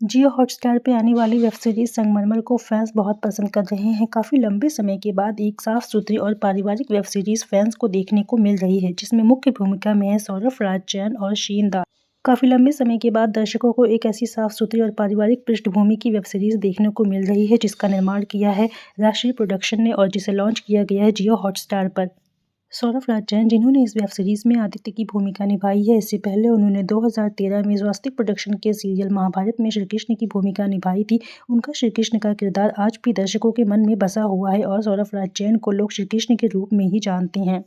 जियो Hotstar पे आने वाली वेब सीरीज संगमरमर को फैंस बहुत पसंद कर रहे हैं। काफ़ी लंबे समय के बाद एक साफ सुथरी और पारिवारिक वेब सीरीज फैंस को देखने को मिल रही है, जिसमें मुख्य भूमिका में है सौरभ राज जैन और शीन दास। काफ़ी लंबे समय के बाद दर्शकों को एक ऐसी साफ सुथरी और पारिवारिक पृष्ठभूमि की वेब सीरीज देखने को मिल रही है, जिसका निर्माण किया है राष्ट्रीय प्रोडक्शन ने और जिसे लॉन्च किया गया है जियो हॉटस्टार पर। सौरभ राज जैन, जिन्होंने इस वेब सीरीज में आदित्य की भूमिका निभाई है, इससे पहले उन्होंने 2013 में स्वस्तिक प्रोडक्शन के सीरियल महाभारत में श्री कृष्ण की भूमिका निभाई थी। उनका श्री कृष्ण का किरदार आज भी दर्शकों के मन में बसा हुआ है और सौरभ राज जैन को लोग श्री कृष्ण के रूप में ही जानते हैं।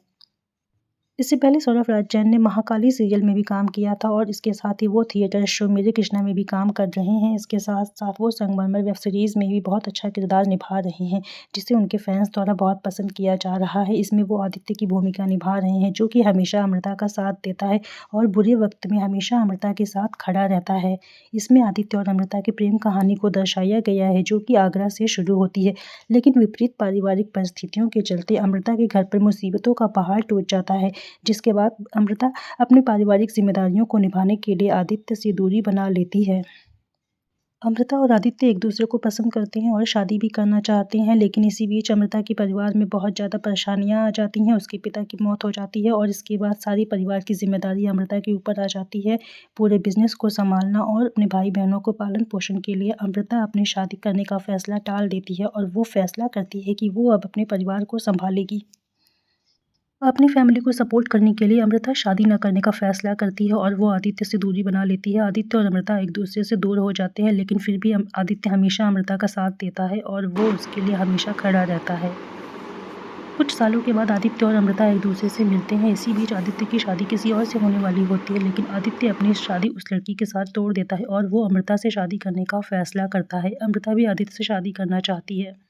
इससे पहले सौरभ राज जैन ने महाकाली सीरियल में भी काम किया था और इसके साथ ही वो थिएटर शो मेरे कृष्णा में भी काम कर रहे हैं। इसके साथ साथ वो संगमरमर वेब सीरीज़ में भी बहुत अच्छा किरदार निभा रहे हैं, जिसे उनके फैंस द्वारा बहुत पसंद किया जा रहा है। इसमें वो आदित्य की भूमिका निभा रहे हैं, जो कि हमेशा अमृता का साथ देता है और बुरे वक्त में हमेशा अमृता के साथ खड़ा रहता है। इसमें आदित्य और अमृता की प्रेम कहानी को दर्शाया गया है, जो कि आगरा से शुरू होती है, लेकिन विपरीत पारिवारिक परिस्थितियों के चलते अमृता के घर पर मुसीबतों का पहाड़ टूट जाता है, जिसके बाद अमृता अपनी पारिवारिक जिम्मेदारियों को निभाने के लिए आदित्य से दूरी बना लेती है। अमृता और आदित्य एक दूसरे को पसंद करते हैं और शादी भी करना चाहते हैं, लेकिन इसी बीच अमृता के परिवार में बहुत ज़्यादा परेशानियां आ जाती हैं। उसके पिता की मौत हो जाती है और इसके बाद सारी परिवार की जिम्मेदारी अमृता के ऊपर आ जाती है। पूरे बिजनेस को संभालना और अपने भाई बहनों को पालन पोषण के लिए अमृता अपनी शादी करने का फैसला टाल देती है और वो फैसला करती है कि वो अब अपने परिवार को संभालेगी। अपनी फैमिली को सपोर्ट करने के लिए अमृता शादी न करने का फैसला करती है और वो आदित्य से दूरी बना लेती है। आदित्य और अमृता एक दूसरे से दूर हो जाते हैं, लेकिन फिर भी आदित्य हमेशा अमृता का साथ देता है और वो उसके लिए हमेशा खड़ा रहता है। कुछ सालों के बाद आदित्य और अमृता एक दूसरे से मिलते हैं। इसी बीच आदित्य की शादी किसी और से होने वाली होती है, लेकिन आदित्य अपनी शादी उस लड़की के साथ तोड़ देता है और वो अमृता से शादी करने का फैसला करता है। अमृता भी आदित्य से शादी करना चाहती है।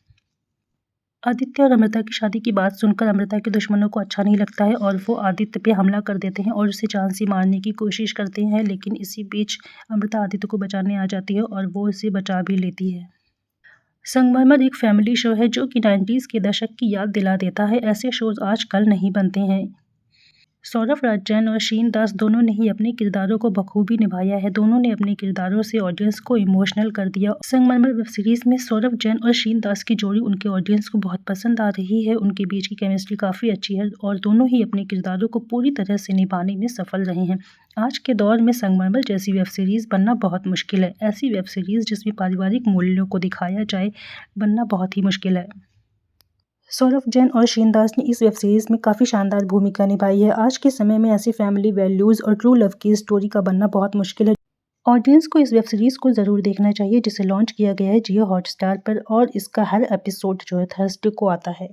आदित्य और अमृता की शादी की बात सुनकर अमृता के दुश्मनों को अच्छा नहीं लगता है और वो आदित्य पे हमला कर देते हैं और उसे जान से मारने की कोशिश करते हैं, लेकिन इसी बीच अमृता आदित्य को बचाने आ जाती है और वो उसे बचा भी लेती है। संगमरमर एक फैमिली शो है जो कि 90s के दशक की याद दिला देता है। ऐसे शोज आजकल नहीं बनते हैं। सौरभ राज जैन और शीन दास दोनों ने ही अपने किरदारों को बखूबी निभाया है। दोनों ने अपने किरदारों से ऑडियंस को इमोशनल कर दिया। संगमरमर वेब सीरीज में सौरभ जैन और शीन दास की जोड़ी उनके ऑडियंस को बहुत पसंद आ रही है। उनके बीच की केमिस्ट्री काफ़ी अच्छी है और दोनों ही अपने किरदारों को पूरी तरह से निभाने में सफल रहे हैं। आज के दौर में संगमरमर जैसी वेब सीरीज़ बनना बहुत मुश्किल है। ऐसी वेब सीरीज़ जिसमें पारिवारिक मूल्यों को दिखाया जाए, बनना बहुत ही मुश्किल है। सौरभ जैन और शीन दास ने इस वेब सीरीज में काफ़ी शानदार भूमिका निभाई है। आज के समय में ऐसी फैमिली वैल्यूज़ और ट्रू लव की स्टोरी का बनना बहुत मुश्किल है। ऑडियंस को इस वेब सीरीज को ज़रूर देखना चाहिए, जिसे लॉन्च किया गया है जियो हॉटस्टार पर और इसका हर एपिसोड जो है थर्सडे को आता है।